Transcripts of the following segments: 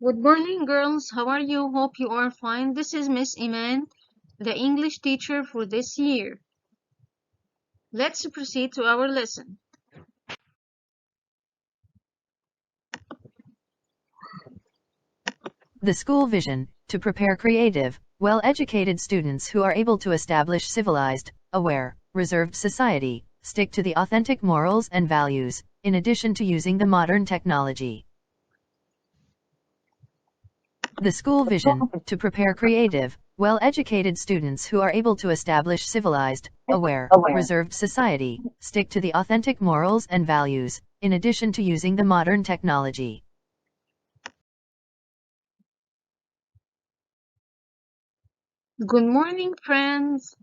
Good morning, girls. How are you? Hope you are fine. This is Miss Iman, the English teacher for this year. Let's proceed to our lesson. The school vision, to prepare creative, well-educated students who are able to establish civilized, aware, reserved society, stick to the authentic morals and values, in addition to using the modern technology. The school vision, to prepare creative, well-educated students who are able to establish civilized, aware, reserved society, stick to the authentic morals and values, in addition to using the modern technology. Good morning, friends.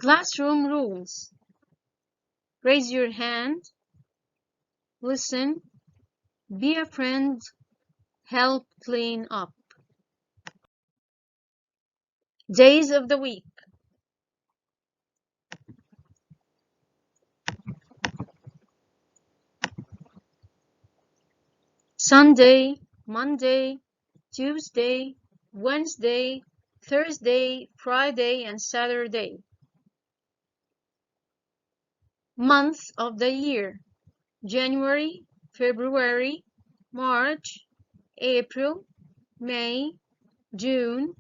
Classroom rules. Raise your hand. Listen. Be a friend. Help clean up. Days of the week. Sunday, Monday, Tuesday, Wednesday, Thursday, Friday, and Saturday. Month of the year: January, February, March, April, May, June,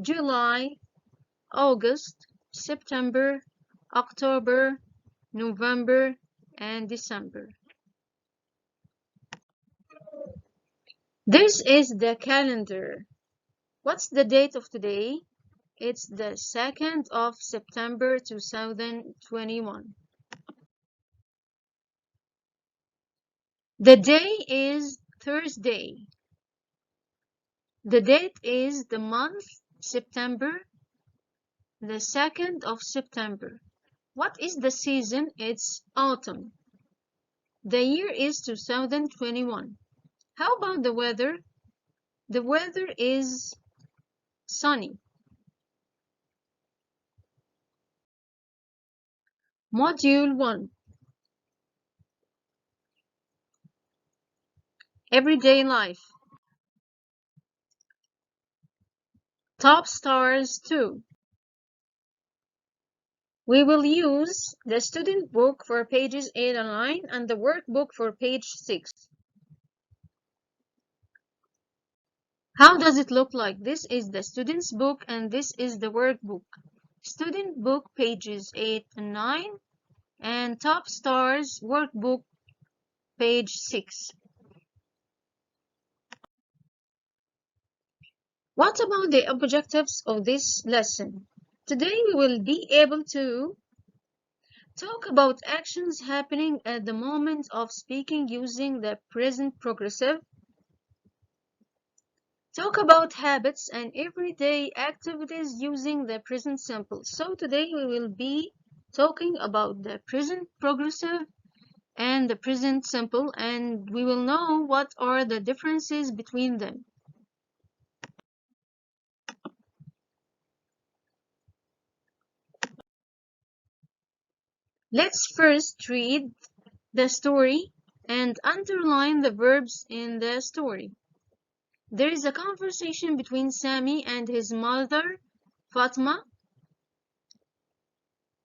July, August, September, October, November, and December. This is the calendar. What's the date of today? It's the 2nd of September 2021. The day is Thursday. The date is the month September, the 2nd of September. What is the season? It's autumn. The year is 2021. How about the weather? The weather is sunny. Module 1. Everyday life. Top stars 2. We will use the student book for pages 8 and 9 and the workbook for page 6. How does it look like? This is the student's book and this is the workbook. Student book pages 8 and 9 and top stars workbook page 6. What about the objectives of this lesson? Today we will be able to talk about actions happening at the moment of speaking using the present progressive. Talk about habits and everyday activities using the present simple. So today we will be talking about the present progressive and the present simple, and we will know what are the differences between them. Let's first read the story and underline the verbs in the story. There is a conversation between Sami and his mother, Fatma.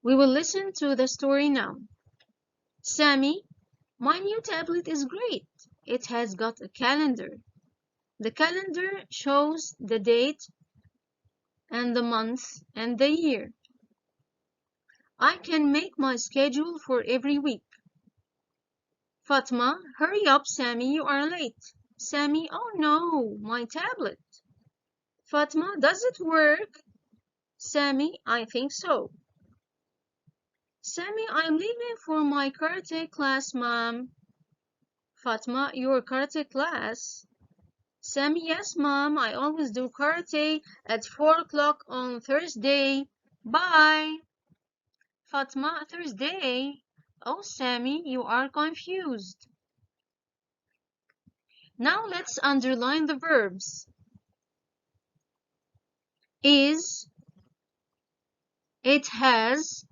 We will listen to the story now. Sami, my new tablet is great. It has got a calendar. The calendar shows the date and the month and the year. I can make my schedule for every week. Fatma, hurry up, Sami, you are late. Sami, oh no, my tablet. Fatma, does it work? Sami, I think so. Sami, I'm leaving for my karate class, Mom. Fatma, your karate class? Sami, yes, Mom, I always do karate at 4 o'clock on Thursday. Bye. Fatma, Thursday? Oh, Sami, you are confused. Now let's underline the verbs. Is, it has,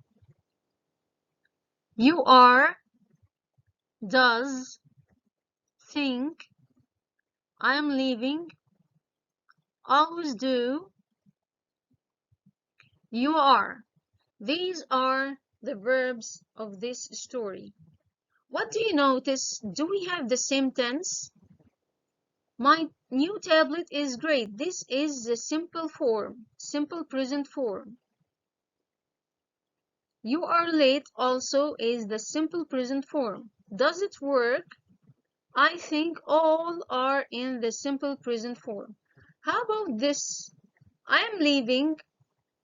you are, does, think, I am leaving, always do, you are. These are the verbs of this story. What do you notice? Do we have the same tense? My new tablet is great. This is the simple form, simple present form. You are late also is the simple present form. Does it work? I think all are in the simple present form. How about this? I am leaving.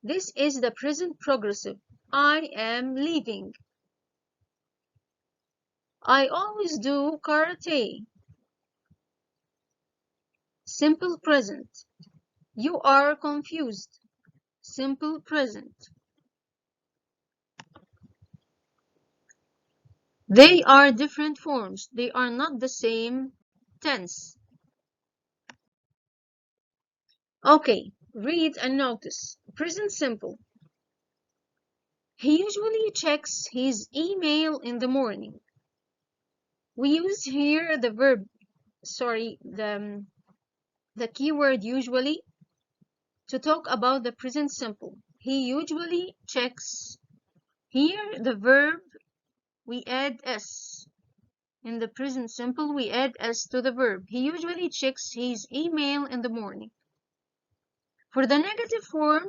This is the present progressive. I am leaving. I always do karate. Simple present. You are confused. Simple present. They are different forms. They are not the same tense. Okay, read and notice. Present simple. He usually checks his email in the morning. We use here the keyword usually to talk about the present simple. He usually checks. Here the verb, we add s. In the present simple, we add s to the verb. He usually checks his email in the morning. For the negative form,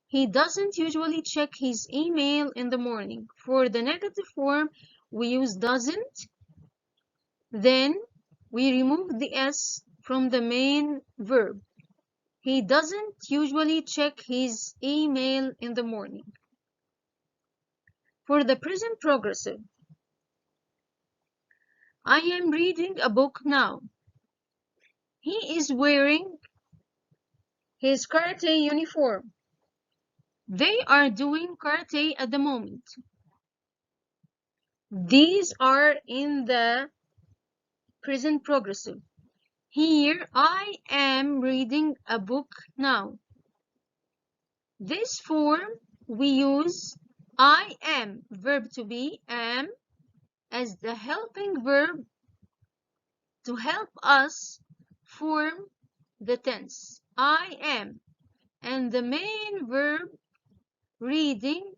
he doesn't usually check his email in the morning. For the negative form, we use doesn't. Then we remove the s from the main verb. He doesn't usually check his email in the morning. For the present progressive, I am reading a book now. He is wearing his karate uniform. They are doing karate at the moment. These are in the present progressive. Here, I am reading a book now. This form, we use I am, verb to be, am, as the helping verb to help us form the tense. I am. And the main verb, reading,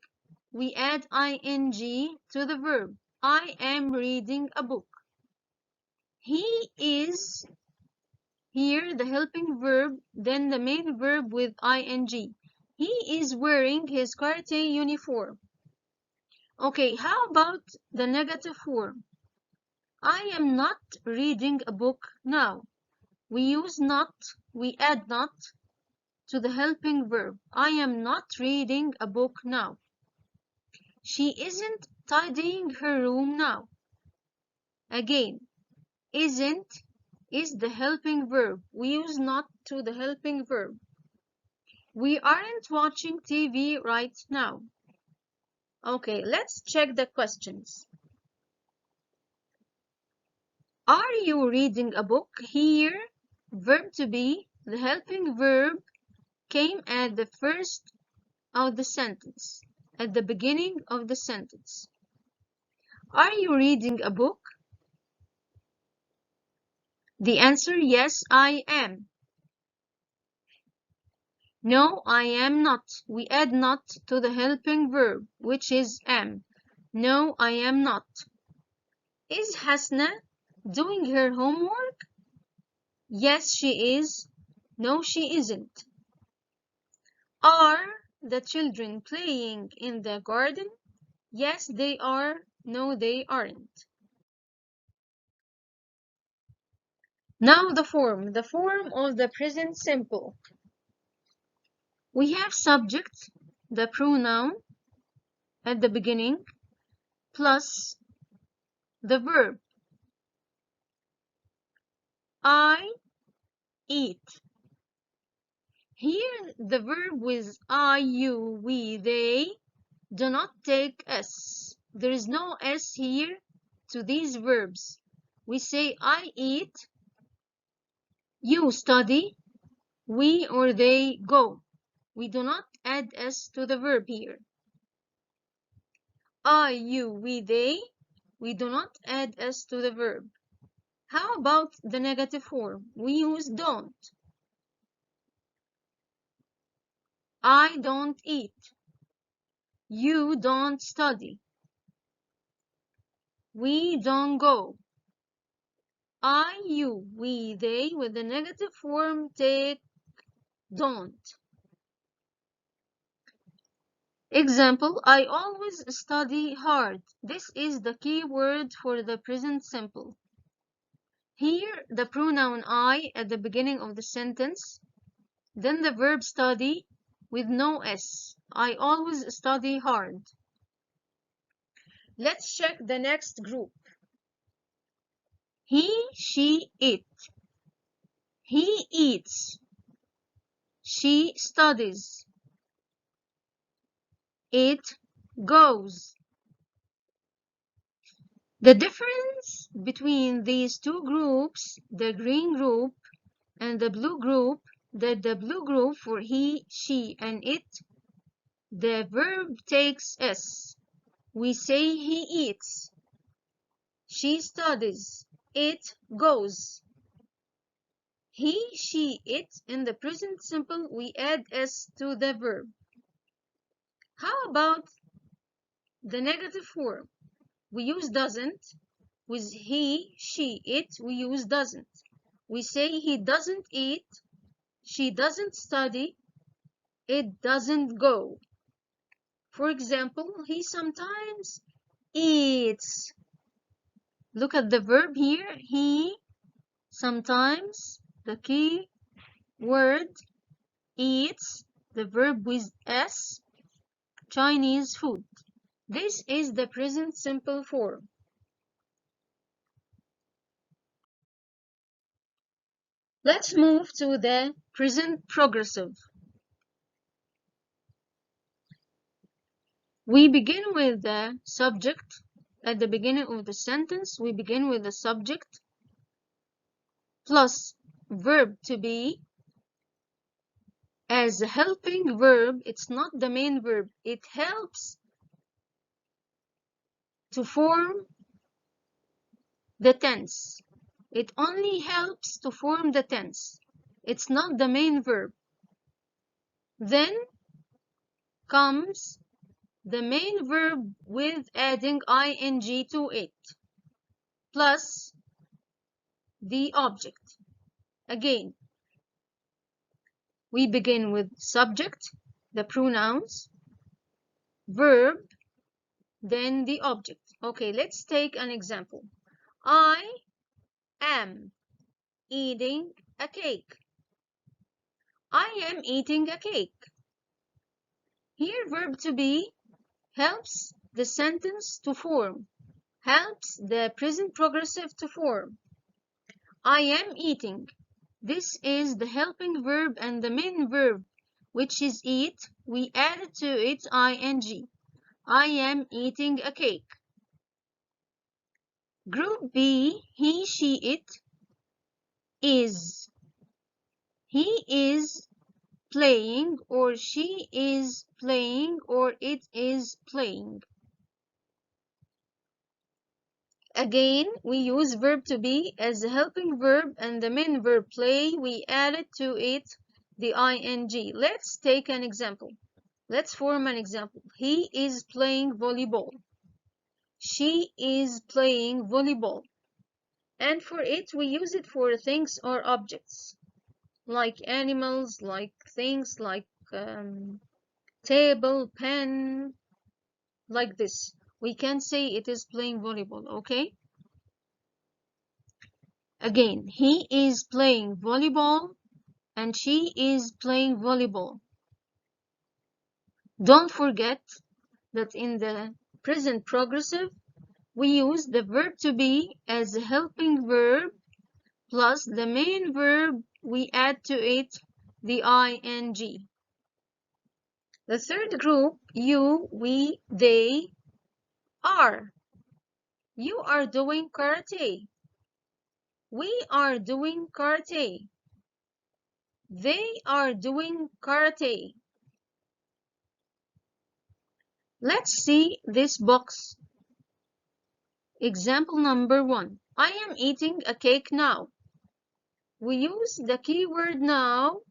we add ing to the verb. I am reading a book. He is, here the helping verb, then the main verb with ing. He is wearing his karate uniform. Okay, how about the negative form? I am not reading a book now. We use not, we add not to the helping verb. I am not reading a book now. She isn't tidying her room now. Again, isn't is the helping verb. We use not to the helping verb. We aren't watching TV right now. Okay, let's check the questions. Are you reading a book? Here, verb to be, the helping verb, came at the first of the sentence, at the beginning of the sentence. Are you reading a book? The answer, yes, I am. No, I am not. We add not to the helping verb, which is am. No, I am not. Is Hasna doing her homework? Yes, she is. No, she isn't. Are the children playing in the garden? Yes, they are. No, they aren't. Now the form of the present simple. We have subject, the pronoun, at the beginning, plus the verb. I eat. Here, the verb with I, you, we, they do not take S. There is no S here to these verbs. We say I eat, you study, we or they go. We do not add S to the verb here. I, you, we, they. We do not add S to the verb. How about the negative form? We use don't. I don't eat. You don't study. We don't go. I, you, we, they with the negative form take don't. Example, I always study hard. This is the key word for the present simple. Here, the pronoun I at the beginning of the sentence, then the verb study with no S. I always study hard. Let's check the next group. He, she, it. He eats. She studies. It goes. The difference between these two groups, the green group and the blue group, that the blue group for he, she, and it, the verb takes S. We say he eats. She studies. It goes. He, she, it. In the present simple, we add S to the verb. How about the negative form? We use doesn't. With he, she, it, we use doesn't. We say he doesn't eat. She doesn't study. It doesn't go. For example, he sometimes eats. Look at the verb here. He sometimes, the key word, eats, the verb with S, Chinese food. This is the present simple form. Let's move to the present progressive. We begin with the subject. At the beginning of the sentence, we begin with the subject plus verb to be. As a helping verb, it's not the main verb. It helps to form the tense. It only helps to form the tense. It's not the main verb. Then comes the main verb with adding ing to it, plus the object. Again, we begin with subject, the pronouns, verb, then the object. Okay, let's take an example. I am eating a cake. I am eating a cake. Here, verb to be helps the sentence to form, helps the present progressive to form. I am eating. This is the helping verb and the main verb, which is eat. We added to it ing. I am eating a cake. Group B, he, she, it, is. He is playing, or she is playing, or it is playing. Again, we use verb to be as a helping verb and the main verb play, we added to it the ing. Let's take an example. Let's form an example. He is playing volleyball. She is playing volleyball. And for it, we use it for things or objects, like animals, like things, like table, pen, like this. We can say it is playing volleyball, okay? Again, he is playing volleyball and she is playing volleyball. Don't forget that in the present progressive, we use the verb to be as a helping verb plus the main verb, we add to it the ing. The third group, you, we, they, are. You are doing karate. We are doing karate. They are doing karate. Let's see this box. Example number 1. I am eating a cake now. We use the keyword now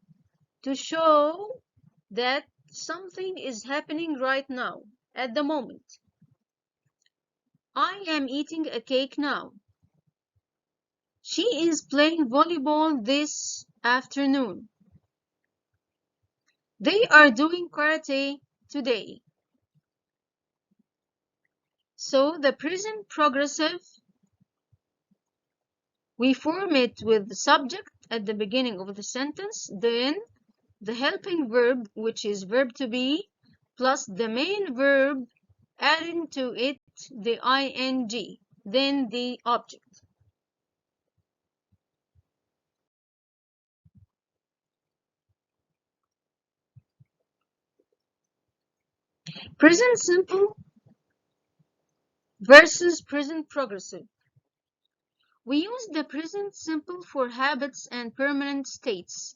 to show that something is happening right now, at the moment. I am eating a cake now. She is playing volleyball this afternoon. They are doing karate today. So the present progressive, we form it with the subject at the beginning of the sentence, then the helping verb, which is verb to be, plus the main verb, adding to it the ing, then the object. Present simple versus present progressive. We use the present simple for habits and permanent states,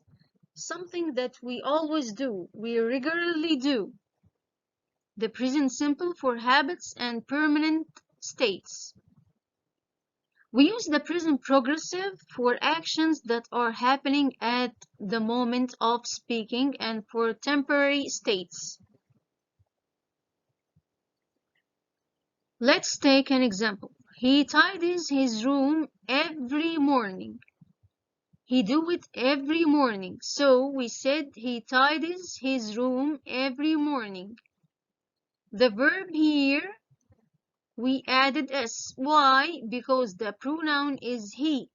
something that we always do, we regularly do. The present simple for habits and permanent states. We use the present progressive for actions that are happening at the moment of speaking and for temporary states. Let's take an example. He tidies his room every morning. He do it every morning. So we said he tidies his room every morning. The verb here, we added s. Why? Because the pronoun is he.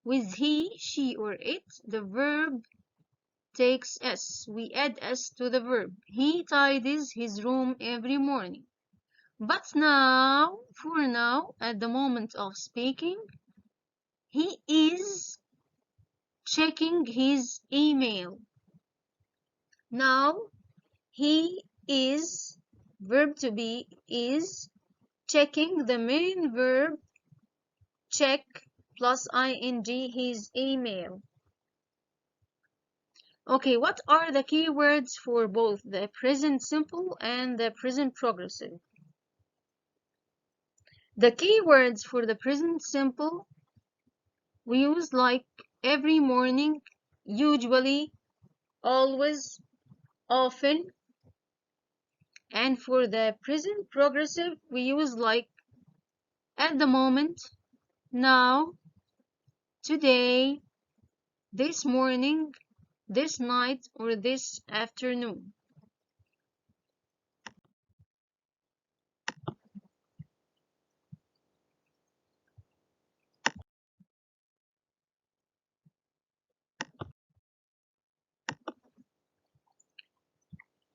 With he, she, or it, the verb takes s. We add s to the verb. He tidies his room every morning. But now, for now, at the moment of speaking, he is checking his email. Now, he is, verb to be, is checking the main verb, check, plus ing, his email. Okay, what are the keywords for both the present simple and the present progressive? The keywords for the present simple we use like every morning, usually, always, often, and for the present progressive we use like at the moment, now, today, this morning, this night, or this afternoon.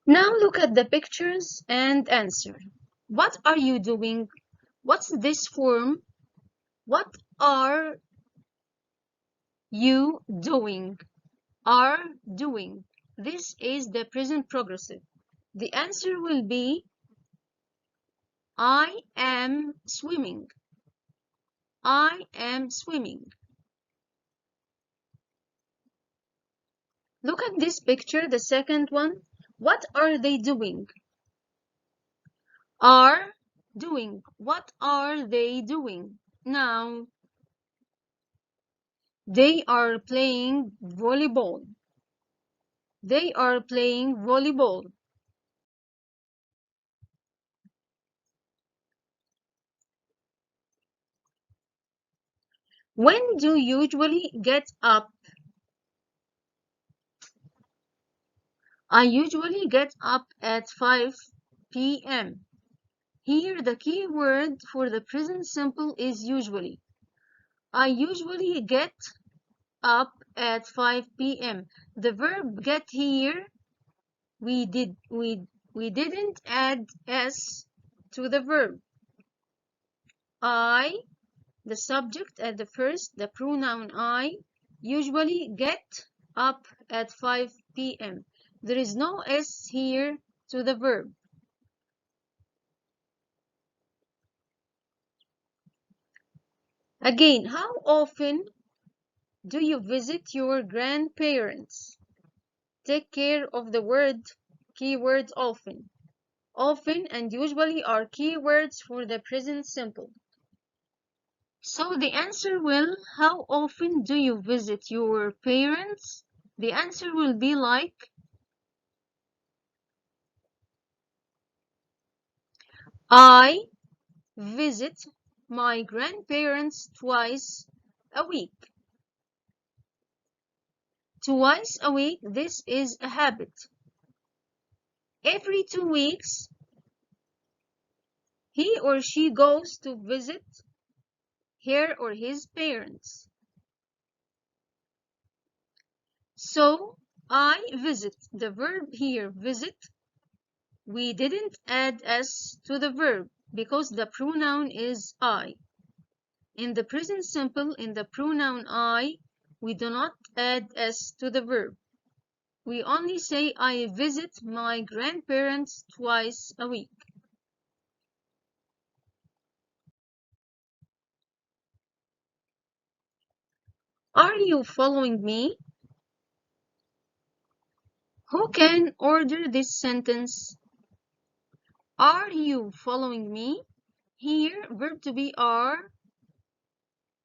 Now look at the pictures and answer. What are you doing? What's this form? What are you doing? Are doing. This is the present progressive. The answer will be I am swimming. I am swimming. Look at this picture, the second one. What are they doing? Are doing. What are they doing? Now, they are playing volleyball. They are playing volleyball. When do you usually get up? I usually get up at 5 p.m. Here the key word for the present simple is usually. I usually get up at 5 p.m. The verb get here, we didn't add s to the verb. I, the subject at the first, the pronoun I, usually get up at 5 p.m. There is no s here to the verb. Again, how often do you visit your grandparents? Take care of the keyword often. Often and usually are keywords for the present simple. So the answer will, how often do you visit your parents? The answer will be like, I visit my grandparents twice a week. Twice a week, this is a habit. Every 2 weeks, he or she goes to visit her or his parents. So, I visit. The verb here, visit. We didn't add s to the verb because the pronoun is I. In the present simple, in the pronoun I, we do not add s to the verb. We only say I visit my grandparents twice a week. Are you following me? Who can order this sentence? Are you following me? Here, verb to be are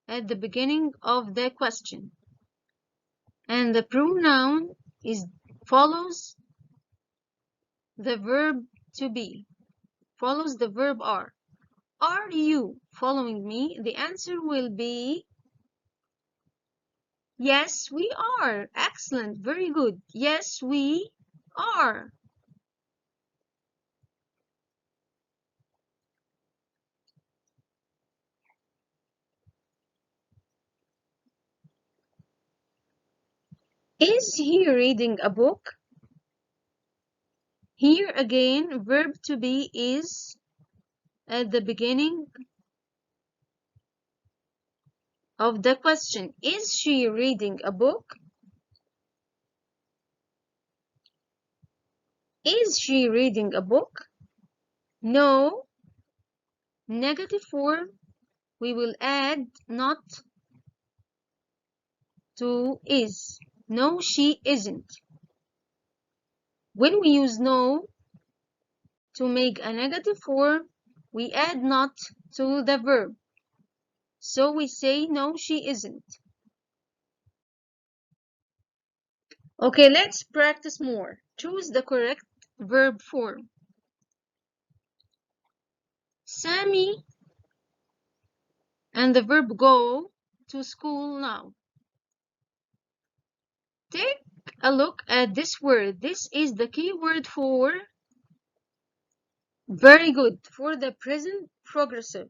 at the beginning of the question. And the pronoun is follows the verb to be, follows the verb are. Are you following me? The answer will be yes, we are. Excellent, very good. Yes, we are. Is he reading a book? Here again, verb to be is at the beginning of the question. Is she reading a book? Is she reading a book? No. Negative form, we will add not to is. No, she isn't. When we use no to make a negative form, we add not to the verb. So we say no, she isn't. Okay, let's practice more. Choose the correct verb form. Sammy and the verb go to school now. Take a look at this word. This is the key word for very good, for the present progressive.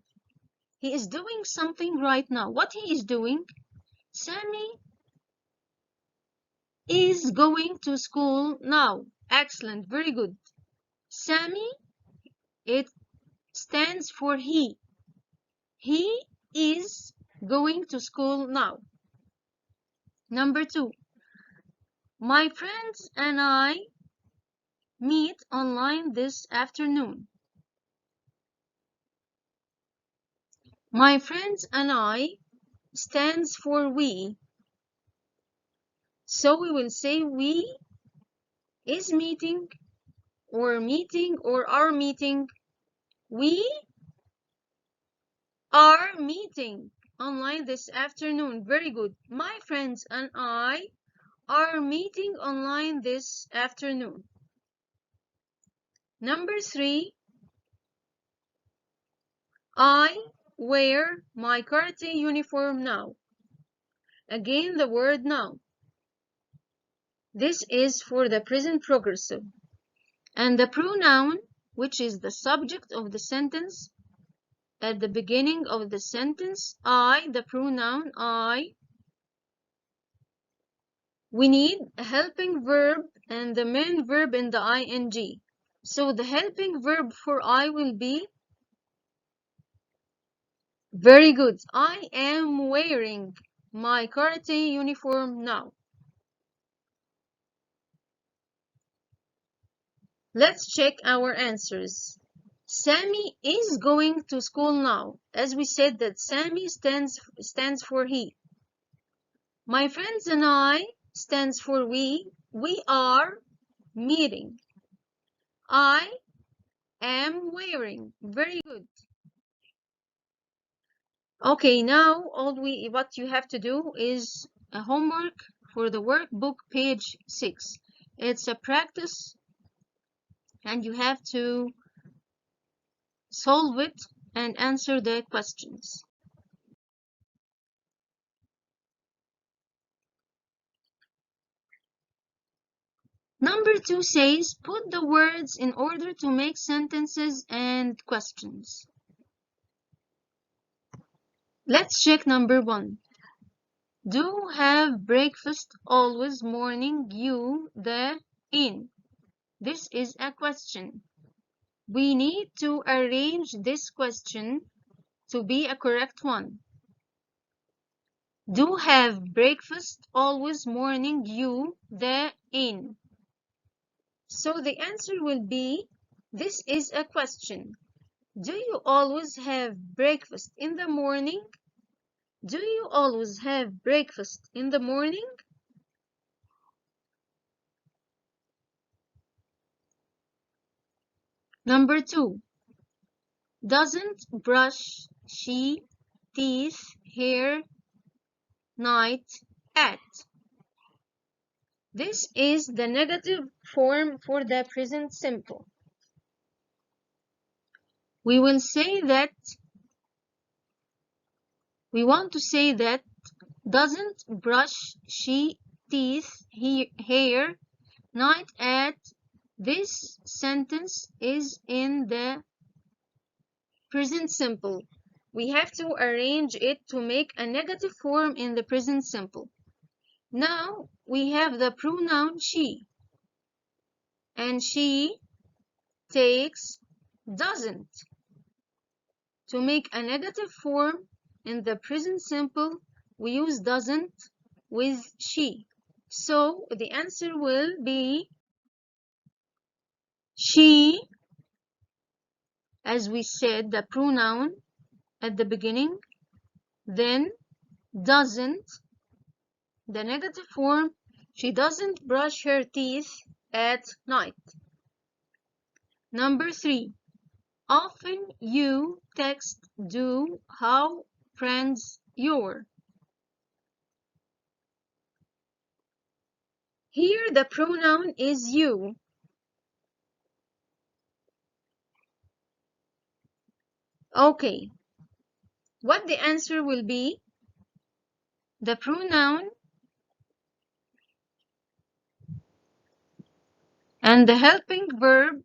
He is doing something right now. What he is doing? Sammy is going to school now. Excellent, very good. Sammy, it stands for he. He is going to school now. Number 2. My friends and I meet online this afternoon. My friends and I stands for we. So we will say we is meeting or are meeting. We are meeting online this afternoon. Very good. My friends and I are meeting online this afternoon. Number 3. I wear my karate uniform now. Again, the word now. This is for the present progressive. And the pronoun, which is the subject of the sentence, at the beginning of the sentence, I, the pronoun I, we need a helping verb and the main verb in the ing. So the helping verb for I will be very good. I am wearing my karate uniform now. Let's check our answers. Sammy is going to school now. As we said that Sammy stands for he. My friends and I stands for we. We are meeting. I am wearing. Very good. Okay, now what you have to do is a homework for the workbook, page 6. It's a practice and you have to solve it and answer the questions. Number 2 says, put the words in order to make sentences and questions. Let's check number 1. Do have breakfast always morning you the in. This is a question. We need to arrange this question to be a correct one. Do have breakfast always morning you the in. So the answer will be, this is a question. Do you always have breakfast in the morning? Do you always have breakfast in the morning? Number 2. Doesn't brush she teeth hair night at. This is the negative form for the present simple. We want to say that doesn't brush she teeth hair night at. This sentence is in the present simple. We have to arrange it to make a negative form in the present simple. Now we have the pronoun she, and she takes doesn't. To make a negative form in the present simple, we use doesn't with she. So the answer will be she, as we said, the pronoun at the beginning, then doesn't, the negative form, she doesn't brush her teeth at night. Number 3. Often you text do how friends your. Here the pronoun is you. Okay. What the answer will be? The pronoun and the helping verb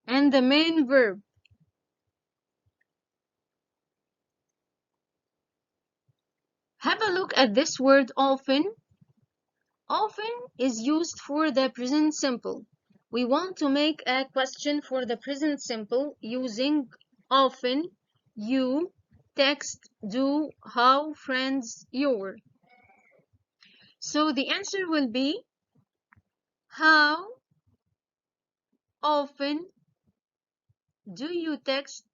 and the main verb. Have a look at this word often. Often is used for the present simple. We want to make a question for the present simple using often, you, text, do, how, friends, your. So the answer will be, how often do you text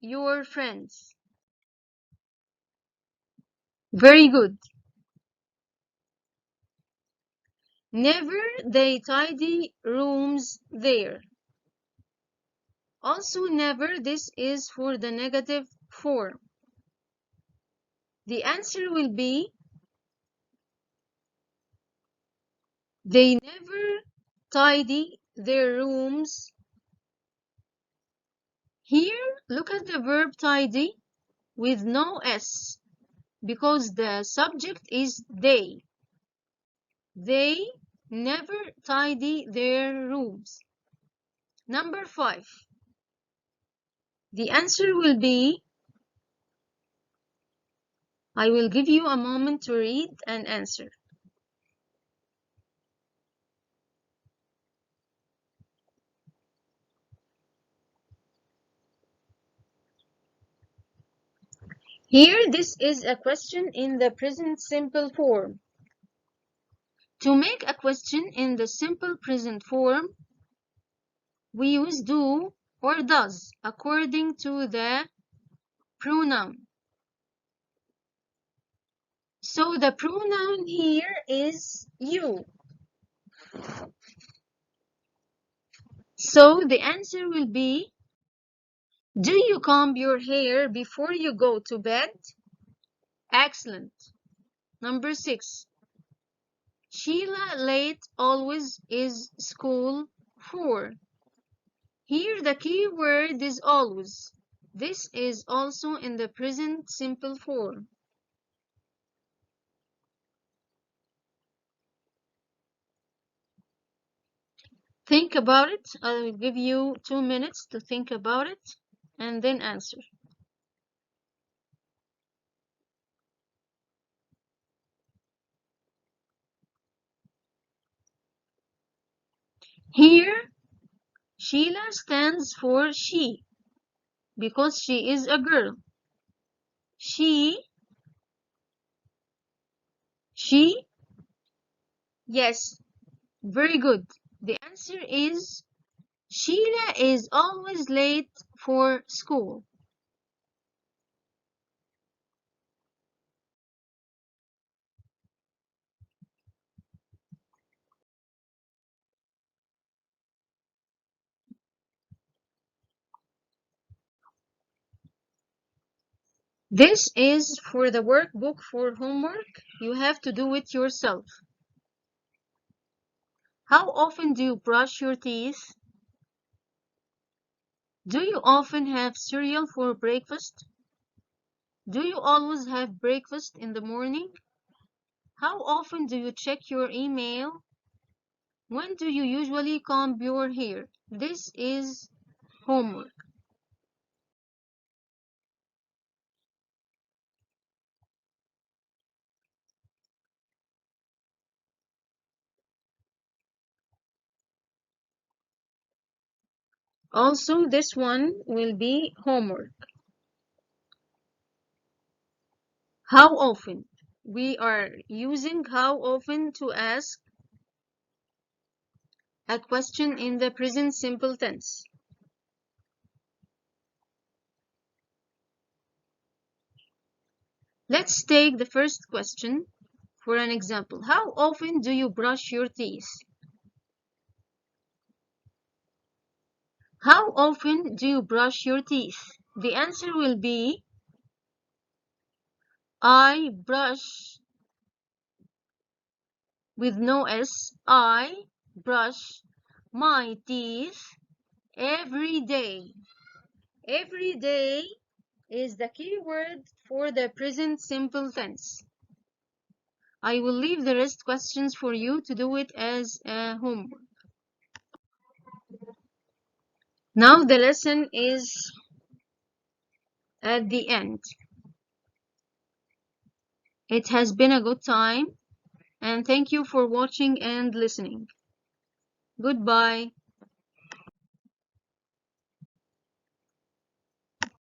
your friends? Very good. Never they tidy rooms there. Also never, this is for the negative form. The answer will be, they never tidy their rooms. Here, look at the verb tidy with no S because the subject is they. They never tidy their rooms. Number 5. The answer will be, I will give you a moment to read and answer. Here, this is a question in the present simple form. To make a question in the simple present form, we use do or does according to the pronoun. So the pronoun here is you. So the answer will be, Do you comb your hair before you go to bed? Excellent. Number 6. Sheila late always is school for. Here the key word is always. This is also in the present simple form. Think about it. I will give you 2 minutes to think about it and then answer. Here, Sheila stands for she because she is a girl. She, yes, very good. The answer is Sheila is always late for school. This is for the workbook for homework. You have to do it yourself. How often do you brush your teeth? Do you often have cereal for breakfast? Do you always have breakfast in the morning? How often do you check your email? When do you usually comb your hair? This is homework. Also, this one will be homework. How often? We are using how often to ask a question in the present simple tense. Let's take the first question for an example. How often do you brush your teeth? How often do you brush your teeth? The answer will be I brush with no S. I brush my teeth every day. Every day is the key word for the present simple tense. I will leave the rest questions for you to do it as a homework. Now the lesson is at the end. It has been a good time, and thank you for watching and listening. Goodbye.